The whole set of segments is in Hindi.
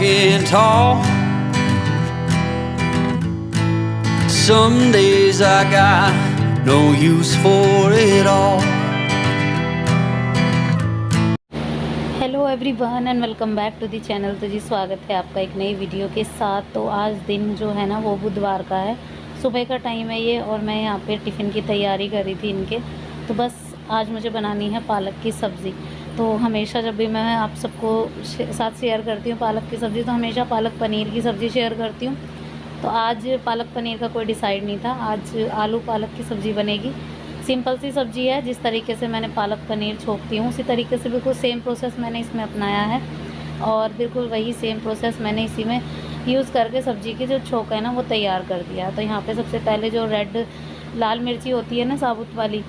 walking tall. Some days I got no use for it all. Hello everyone and welcome back to the channel. तो जी स्वागत है आपका एक नई वीडियो के साथ। तो आज दिन जो है ना वो बुधवार का है, सुबह का टाइम है ये, और मैं यहाँ पे टिफ़िन की तैयारी कर रही थी इनके। तो बस आज मुझे बनानी है पालक की सब्ज़ी। तो हमेशा जब भी मैं आप सबको साथ शेयर करती हूँ पालक की सब्ज़ी, तो हमेशा पालक पनीर की सब्ज़ी शेयर करती हूँ। तो आज पालक पनीर का कोई डिसाइड नहीं था, आज आलू पालक की सब्ज़ी बनेगी। सिंपल सी सब्ज़ी है, जिस तरीके से मैंने पालक पनीर छोकती हूँ उसी तरीके से बिल्कुल सेम प्रोसेस मैंने इसमें अपनाया है, और बिल्कुल वही सेम प्रोसेस मैंने इसी में यूज़ करके सब्ज़ी की जो छोंक है ना वो तैयार कर दिया। तो यहाँ पे सबसे पहले जो रेड लाल मिर्ची होती है ना साबुत वाली,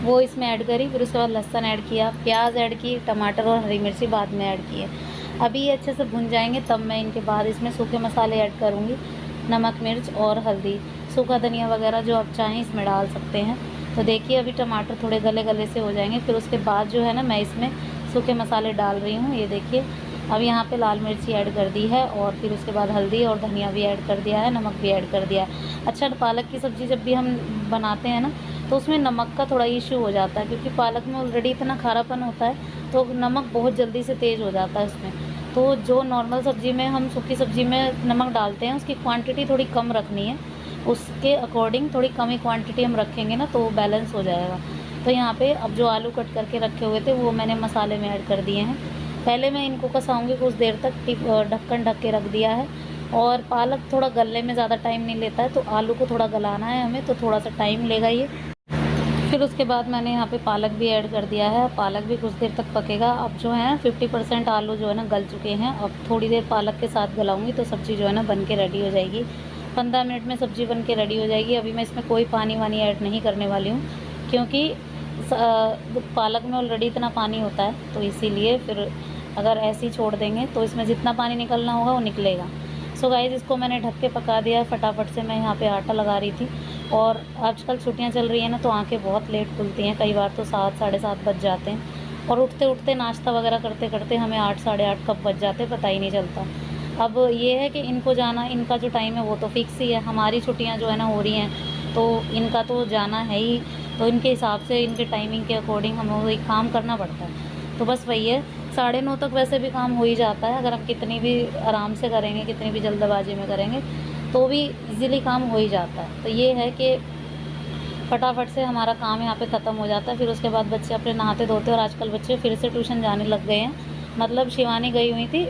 वो इसमें ऐड करी। फिर उसके बाद लहसुन ऐड किया, प्याज ऐड की, टमाटर और हरी मिर्ची बाद में ऐड किए। अभी ये अच्छे से भुन जाएंगे, तब मैं इनके बाद इसमें सूखे मसाले ऐड करूँगी, नमक मिर्च और हल्दी, सूखा धनिया वगैरह जो आप चाहें इसमें डाल सकते हैं। तो देखिए अभी टमाटर थोड़े गले गले से हो जाएंगे, फिर उसके बाद जो है ना मैं इसमें सूखे मसाले डाल रही हूँ। ये देखिए अब यहाँ पे लाल मिर्ची ऐड कर दी है, और फिर उसके बाद हल्दी और धनिया भी ऐड कर दिया है, नमक भी ऐड कर दिया है। अच्छा, पालक की सब्ज़ी जब भी हम बनाते हैं ना तो उसमें नमक का थोड़ा इशू हो जाता है, क्योंकि पालक में ऑलरेडी इतना खारापन होता है, तो नमक बहुत जल्दी से तेज़ हो जाता है उसमें। तो जो नॉर्मल सब्ज़ी में हम सूखी सब्ज़ी में नमक डालते हैं उसकी क्वांटिटी थोड़ी कम रखनी है, उसके अकॉर्डिंग थोड़ी कम ही क्वांटिटी हम रखेंगे ना तो बैलेंस हो जाएगा। तो यहाँ पे अब जो आलू कट करके रखे हुए थे वो मैंने मसाले में ऐड कर दिए हैं। पहले मैं इनको कसाऊँगी कुछ देर तक, ढक्कन ढक के रख दिया है। और पालक थोड़ा गलने में ज़्यादा टाइम नहीं लेता है, तो आलू को थोड़ा गलाना है हमें, तो थोड़ा सा टाइम लेगा ये। फिर उसके बाद मैंने यहाँ पे पालक भी ऐड कर दिया है, पालक भी कुछ देर तक पकेगा। अब जो है 50% आलू जो है ना गल चुके हैं, अब थोड़ी देर पालक के साथ गलाऊंगी तो सब्ज़ी जो है ना बन के रेडी हो जाएगी। 15 मिनट में सब्ज़ी बन के रेडी हो जाएगी। अभी मैं इसमें कोई पानी वानी ऐड नहीं करने वाली हूँ, क्योंकि पालक में ऑलरेडी इतना पानी होता है, तो इसीलिए फिर अगर ऐसे ही छोड़ देंगे तो इसमें जितना पानी निकलना होगा वो निकलेगा। सो गाइस, इसको मैंने ढक के पका दिया है। फटाफट से मैं यहाँ पे आटा लगा रही थी, और आजकल छुट्टियाँ चल रही हैं ना तो आंखें बहुत लेट खुलती हैं, कई बार तो 7 साढ़े 7 बज जाते हैं, और उठते उठते नाश्ता वगैरह करते करते हमें 8 साढ़े 8 कब बज जाते पता ही नहीं चलता। अब ये है कि इनको जाना, इनका जो टाइम है वो तो फिक्स ही है। हमारी छुट्टियाँ जो है ना हो रही हैं तो इनका तो जाना है ही, तो इनके हिसाब से इनके टाइमिंग के अकॉर्डिंग हमें वही काम करना पड़ता है। तो बस वही है, 9:30 तक वैसे भी काम हो ही जाता है। अगर हम कितनी भी आराम से करेंगे, कितनी भी जल्दबाजी में करेंगे तो भी इजीली काम हो ही जाता है। तो ये है कि फटाफट से हमारा काम यहाँ पे ख़त्म हो जाता है। फिर उसके बाद बच्चे अपने नहाते धोते, और आजकल बच्चे फिर से ट्यूशन जाने लग गए हैं। मतलब शिवानी गई हुई थी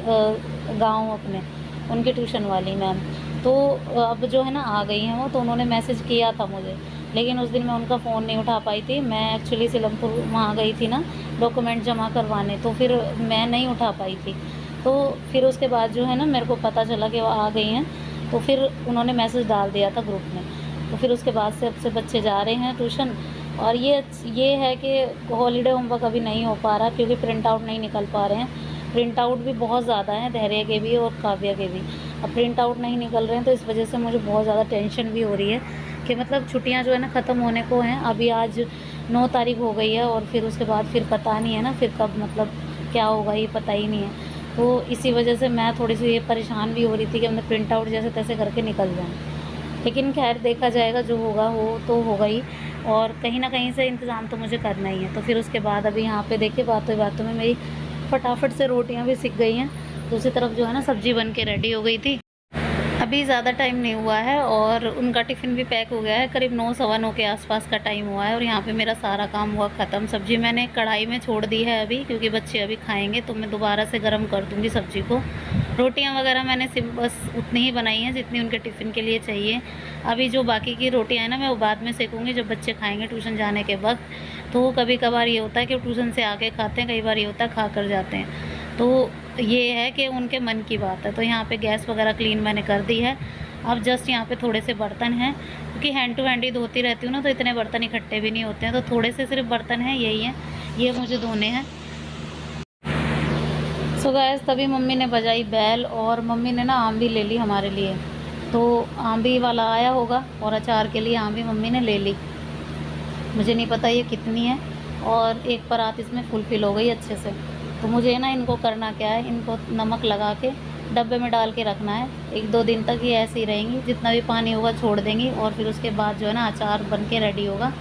गांव अपने, उनकी ट्यूशन वाली मैम, तो अब जो है ना आ गई हैं वो। तो उन्होंने मैसेज किया था मुझे, लेकिन उस दिन मैं उनका फ़ोन नहीं उठा पाई थी। मैं एक्चुअली सीलमपुर वहाँ गई थी ना डॉक्यूमेंट जमा करवाने, तो फिर मैं नहीं उठा पाई थी। तो फिर उसके बाद जो है ना मेरे को पता चला कि वो आ गई हैं, तो फिर उन्होंने मैसेज डाल दिया था ग्रुप में। तो फिर उसके बाद से अब से बच्चे जा रहे हैं ट्यूशन। और ये है कि हॉलीडे होमवर्क अभी नहीं हो पा रहा, क्योंकि प्रिंट आउट नहीं निकल पा रहे हैं। प्रिंट आउट भी बहुत ज़्यादा हैं, धैर्य के भी और काव्या के भी। अब प्रिंट आउट नहीं निकल रहे हैं, तो इस वजह से मुझे बहुत ज़्यादा टेंशन भी हो रही है कि मतलब छुट्टियां जो है ना ख़त्म होने को हैं। अभी आज 9 तारीख हो गई है, और फिर उसके बाद फिर पता नहीं है ना फिर कब मतलब क्या होगा ये पता ही नहीं है। तो इसी वजह से मैं थोड़ी सी ये परेशान भी हो रही थी कि मतलब प्रिंट आउट जैसे तैसे करके निकल जाएँ। लेकिन खैर देखा जाएगा, जो होगा वो तो होगा ही, और कहीं ना कहीं से इंतज़ाम तो मुझे करना ही है। तो फिर उसके बाद अभी यहाँ पे देखिए बातों बातों में मेरी फटाफट से रोटियाँ भी सिक गई हैं। दूसरी तरफ जो है ना सब्ज़ी बन के रेडी हो गई थी। अभी ज़्यादा टाइम नहीं हुआ है, और उनका टिफ़िन भी पैक हो गया है। करीब 9 सवा 9 के आसपास का टाइम हुआ है, और यहाँ पे मेरा सारा काम हुआ ख़त्म। सब्ज़ी मैंने कढ़ाई में छोड़ दी है अभी, क्योंकि बच्चे अभी खाएंगे तो मैं दोबारा से गर्म कर दूँगी सब्ज़ी को। रोटियाँ वगैरह मैंने बस उतनी ही बनाई हैं जितनी उनके टिफ़िन के लिए चाहिए। अभी जो बाकी की रोटियाँ हैं ना मैं वो बाद में सेकूँगी जब बच्चे खाएँगे ट्यूशन जाने के वक्त। तो कभी कभार ये होता है कि ट्यूशन से आके खाते हैं, कई बार ये होता है खा कर जाते हैं। तो ये है कि उनके मन की बात है। तो यहाँ पे गैस वगैरह क्लीन मैंने कर दी है। अब जस्ट यहाँ पे थोड़े से बर्तन हैं, क्योंकि हैंड टू हैंड ही धोती रहती हूँ ना, तो इतने बर्तन इकट्ठे भी नहीं होते हैं। तो थोड़े से सिर्फ बर्तन हैं, यही हैं, ये मुझे धोने हैं। सो गैस तभी मम्मी ने बजाई बैल, और मम्मी ने ना आम भी ले ली हमारे लिए। तो आम भी वाला आया होगा, और अचार के लिए आम भी मम्मी ने ले ली। मुझे नहीं पता ये कितनी है, और एक परात इसमें फुलफिल हो गई अच्छे से। तो मुझे ना इनको करना क्या है, इनको नमक लगा के डब्बे में डाल के रखना है। 1-2 दिन तक ये ऐसे ही रहेंगी, जितना भी पानी होगा छोड़ देंगी और फिर उसके बाद जो है ना अचार बन के रेडी होगा।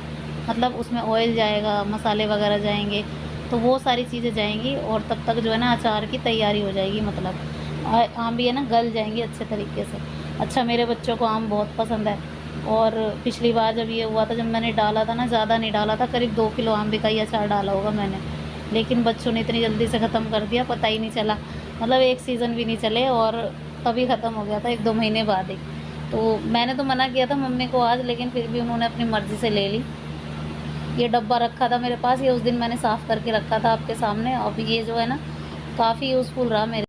मतलब उसमें ऑयल जाएगा, मसाले वगैरह जाएंगे, तो वो सारी चीज़ें जाएंगी और तब तक जो है ना अचार की तैयारी हो जाएगी। मतलब आम भी है ना गल जाएंगे अच्छे तरीके से। अच्छा, मेरे बच्चों को आम बहुत पसंद है और पिछली बार जब ये हुआ था, जब मैंने डाला था ना, ज़्यादा नहीं डाला था, करीब 2 किलो आम का ही अचार डाला होगा मैंने, लेकिन बच्चों ने इतनी जल्दी से ख़त्म कर दिया, पता ही नहीं चला। मतलब एक सीज़न भी नहीं चले और तभी ख़त्म हो गया था 1-2 महीने बाद ही। तो मैंने तो मना किया था मम्मी को आज, लेकिन फिर भी उन्होंने अपनी मर्ज़ी से ले ली। ये डब्बा रखा था मेरे पास, ये उस दिन मैंने साफ़ करके रखा था आपके सामने। अब ये जो है ना काफ़ी यूज़फुल रहा मेरे।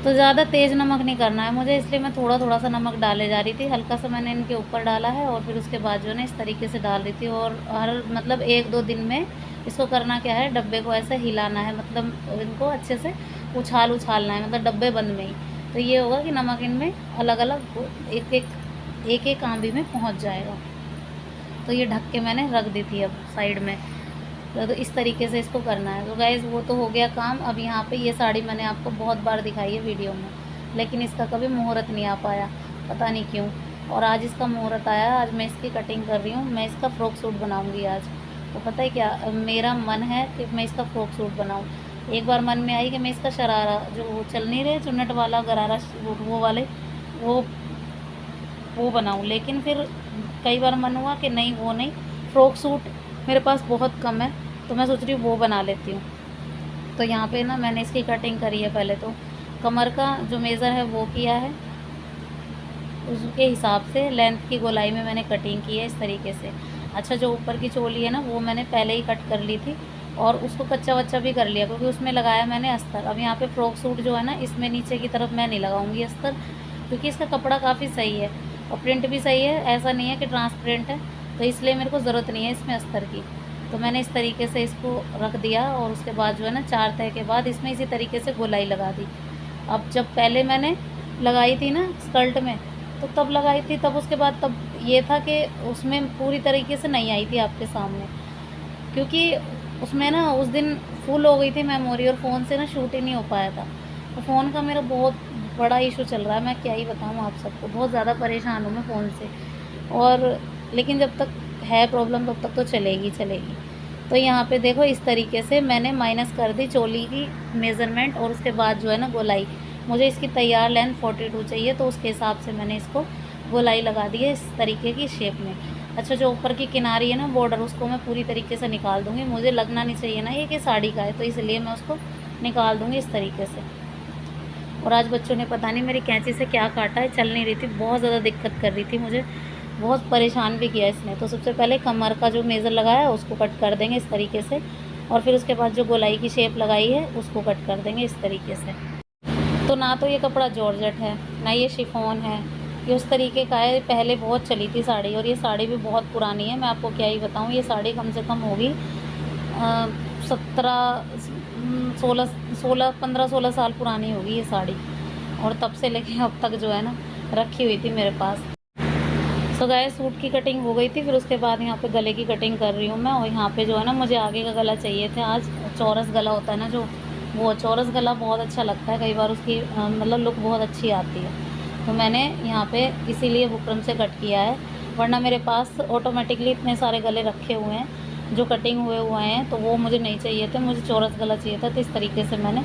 तो ज़्यादा तेज़ नमक नहीं करना है मुझे, इसलिए मैं थोड़ा थोड़ा सा नमक डाले जा रही थी। हल्का सा मैंने इनके ऊपर डाला है और फिर उसके बाद जो है ना इस तरीके से डाल रही थी। और हर मतलब 1-2 दिन में इसको करना क्या है, डब्बे को ऐसे हिलाना है, मतलब इनको अच्छे से उछालना है, मतलब डब्बे बंद में ही। तो ये होगा कि नमक इनमें अलग अलग एक एक आंबी में पहुँच जाएगा। तो ये ढक के मैंने रख दी थी अब साइड में। तो इस तरीके से इसको करना है। तो गाइज़ वो तो हो गया काम। अब यहाँ पे ये साड़ी मैंने आपको बहुत बार दिखाई है वीडियो में, लेकिन इसका कभी मुहूर्त नहीं आ पाया, पता नहीं क्यों। और आज इसका मुहूर्त आया, आज मैं इसकी कटिंग कर रही हूँ। मैं इसका फ़्रॉक सूट बनाऊँगी आज। तो पता है क्या, मेरा मन है कि मैं इसका फ़्रॉक सूट बनाऊँ। एक बार मन में आई कि मैं इसका शरारा, जो वो चल नहीं रहे चुन्नट वाला गरारा, वो वाले वो बनाऊँ। लेकिन फिर कई बार मन हुआ कि नहीं, वो नहीं, फ़्रॉक सूट मेरे पास बहुत कम है, तो मैं सोच रही हूँ वो बना लेती हूँ। तो यहाँ पे ना मैंने इसकी कटिंग करी है। पहले तो कमर का जो मेज़र है वो किया है, उसके हिसाब से लेंथ की गोलाई में मैंने कटिंग की है इस तरीके से। अच्छा, जो ऊपर की चोली है ना वो मैंने पहले ही कट कर ली थी और उसको कच्चा वच्चा भी कर लिया, क्योंकि उसमें लगाया मैंने अस्तर। अब यहाँ पे फ़्रॉक सूट जो है ना, इसमें नीचे की तरफ मैं नहीं लगाऊंगी अस्तर, क्योंकि इसका कपड़ा काफ़ी सही है और प्रिंट भी सही है, ऐसा नहीं है कि ट्रांसपेरेंट है, तो इसलिए मेरे को ज़रूरत नहीं है इसमें अस्तर की। तो मैंने इस तरीके से इसको रख दिया और उसके बाद जो है ना 4 तह के बाद इसमें इसी तरीके से गोलाई लगा दी। अब जब पहले मैंने लगाई थी ना स्कर्ट में, तो तब लगाई थी, तब उसके बाद तब ये था कि उसमें पूरी तरीके से नहीं आई थी आपके सामने, क्योंकि उसमें ना उस दिन फुल हो गई थी मेमोरी और फ़ोन से ना शूट ही नहीं हो पाया था। तो फ़ोन का मेरा बहुत बड़ा इशू चल रहा है, मैं क्या ही बताऊँ आप सबको, बहुत ज़्यादा परेशान हूँ मैं फ़ोन से। और लेकिन जब तक है प्रॉब्लम तब तक तो चलेगी। तो यहाँ पे देखो इस तरीके से मैंने माइनस कर दी चोली की मेज़रमेंट और उसके बाद जो है ना गोलाई। मुझे इसकी तैयार लेंथ 42 चाहिए, तो उसके हिसाब से मैंने इसको गोलाई लगा दी है इस तरीके की शेप में। अच्छा, जो ऊपर की किनारी है ना बॉर्डर, उसको मैं पूरी तरीके से निकाल दूँगी। मुझे लगना नहीं चाहिए ना ये कि साड़ी का है, तो इसलिए मैं उसको निकाल दूँगी इस तरीके से। और आज बच्चों ने पता नहीं मेरी कैंची से क्या काटा है, चल नहीं रही थी, बहुत ज़्यादा दिक्कत कर रही थी मुझे, बहुत परेशान भी किया इसने। तो सबसे पहले कमर का जो मेज़र लगाया उसको कट कर देंगे इस तरीके से, और फिर उसके बाद जो गोलाई की शेप लगाई है उसको कट कर देंगे इस तरीके से। तो ना तो ये कपड़ा जॉर्जेट है, ना ये शिफॉन है, ये उस तरीके का है। पहले बहुत चली थी साड़ी, और ये साड़ी भी बहुत पुरानी है, मैं आपको क्या ही बताऊँ। ये साड़ी कम से कम होगी 15-16 साल पुरानी होगी ये साड़ी, और तब से लेके अब तक जो है ना रखी हुई थी मेरे पास। तो गाइस, सूट की कटिंग हो गई थी, फिर उसके बाद यहाँ पे गले की कटिंग कर रही हूँ मैं। और यहाँ पे जो है ना मुझे आगे का गला चाहिए था आज, चौरस गला होता है ना जो, वो चौरस गला बहुत अच्छा लगता है, कई बार उसकी मतलब लुक बहुत अच्छी आती है। तो मैंने यहाँ पे इसीलिए बुकरम से कट किया है, वरना मेरे पास ऑटोमेटिकली इतने सारे गले रखे हुए हैं जो कटिंग हुए हैं, तो वो मुझे नहीं चाहिए थे, मुझे चौरस गला चाहिए था। तो इस तरीके से मैंने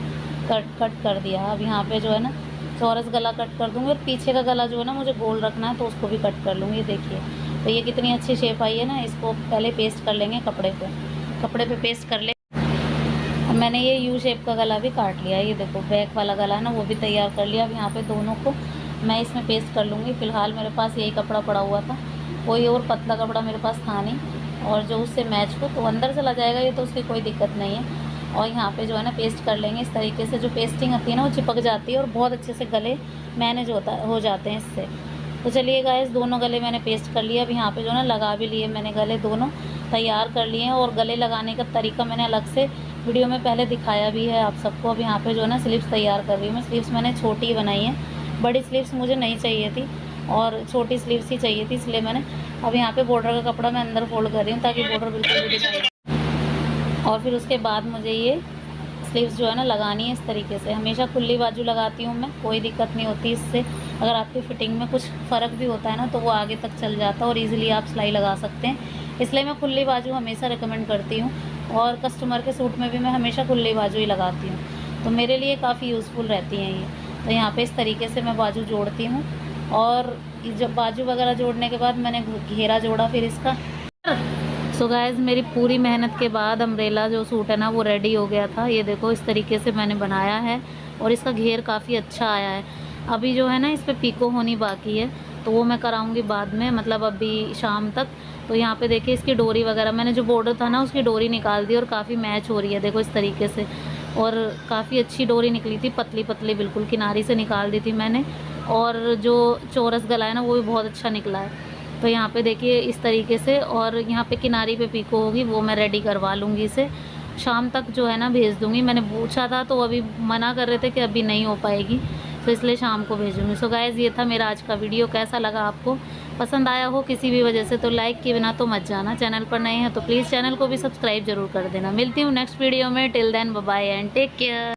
कट कर दिया। अब यहाँ पे जो है ना चौरस गला कट कर दूँगी, और पीछे का गला जो है ना मुझे गोल रखना है, तो उसको भी कट कर लूँगी। देखिए, तो ये कितनी अच्छी शेप आई है ना। इसको पहले पेस्ट कर लेंगे कपड़े पे पेस्ट कर ले। अब मैंने ये यू शेप का गला भी काट लिया है, ये देखो बैक वाला गला है ना, वो भी तैयार कर लिया। अब यहाँ पे दोनों को मैं इसमें पेस्ट कर लूँगी। फ़िलहाल मेरे पास यही कपड़ा पड़ा हुआ था, कोई और पतला कपड़ा मेरे पास था नहीं, और जो उससे मैच हो तो अंदर चला जाएगा ये, तो उसकी कोई दिक्कत नहीं है। और यहाँ पे जो है ना पेस्ट कर लेंगे इस तरीके से। जो पेस्टिंग होती है ना वो चिपक जाती है और बहुत अच्छे से गले मैनेज हो जाते हैं इससे। तो चलिए गाइस, दोनों गले मैंने पेस्ट कर लिया। अब यहाँ पे जो है ना लगा भी लिए मैंने, गले दोनों तैयार कर लिए हैं। और गले लगाने का तरीका मैंने अलग से वीडियो में पहले दिखाया भी है आप सबको। अब यहाँ पे जो है ना स्लीव्स तैयार कर रही हूँ मैं। स्लीव्स मैंने छोटी बनाई है, बड़ी स्लीव्स मुझे नहीं चाहिए थी और छोटी स्लीव्स ही चाहिए थी, इसलिए मैंने अब यहाँ पे बॉर्डर का कपड़ा मैं अंदर फोल्ड कर रही हूँ ताकि बॉर्डर बिल्कुल भी दिखाई। और फिर उसके बाद मुझे ये स्लीव्स जो है ना लगानी है इस तरीके से। हमेशा खुली बाजू लगाती हूँ मैं, कोई दिक्कत नहीं होती इससे। अगर आपकी फ़िटिंग में कुछ फ़र्क भी होता है ना तो वो आगे तक चल जाता है और ईज़िली आप सिलाई लगा सकते हैं। इसलिए मैं खुली बाजू हमेशा रिकमेंड करती हूँ और कस्टमर के सूट में भी मैं हमेशा खुली बाजू ही लगाती हूँ, तो मेरे लिए काफ़ी यूज़फुल रहती हैं ये। तो यहाँ पे इस तरीके से मैं बाजू जोड़ती हूँ और जब बाजू वगैरह जोड़ने के बाद मैंने घेरा जोड़ा फिर इसका। सो गाइज़, मेरी पूरी मेहनत के बाद अम्ब्रेला जो सूट है ना वो रेडी हो गया था। ये देखो इस तरीके से मैंने बनाया है और इसका घेर काफ़ी अच्छा आया है। अभी जो है ना इस पे पीको होनी बाकी है, तो वो मैं कराऊंगी बाद में, मतलब अभी शाम तक। तो यहाँ पे देखिए इसकी डोरी वगैरह मैंने जो बॉर्डर था ना उसकी डोरी निकाल दी और काफ़ी मैच हो रही है, देखो इस तरीके से। और काफ़ी अच्छी डोरी निकली थी, पतली पतली बिल्कुल, किनारी से निकाल दी थी मैंने। और जो चौरस गला है ना वो भी बहुत अच्छा निकला है। तो यहाँ पे देखिए इस तरीके से, और यहाँ पे किनारी पे पीको होगी, वो मैं रेडी करवा लूँगी इसे। शाम तक जो है ना भेज दूँगी। मैंने पूछा था तो अभी मना कर रहे थे कि अभी नहीं हो पाएगी, तो इसलिए शाम को भेजूँगी। सो गाइज़, ये था मेरा आज का वीडियो। कैसा लगा आपको, पसंद आया हो किसी भी वजह से तो लाइक किए बिना तो मत जाना। चैनल पर नए हैं तो प्लीज़ चैनल को भी सब्सक्राइब जरूर कर देना। मिलती हूँ नेक्स्ट वीडियो में। Till then bye bye and take care.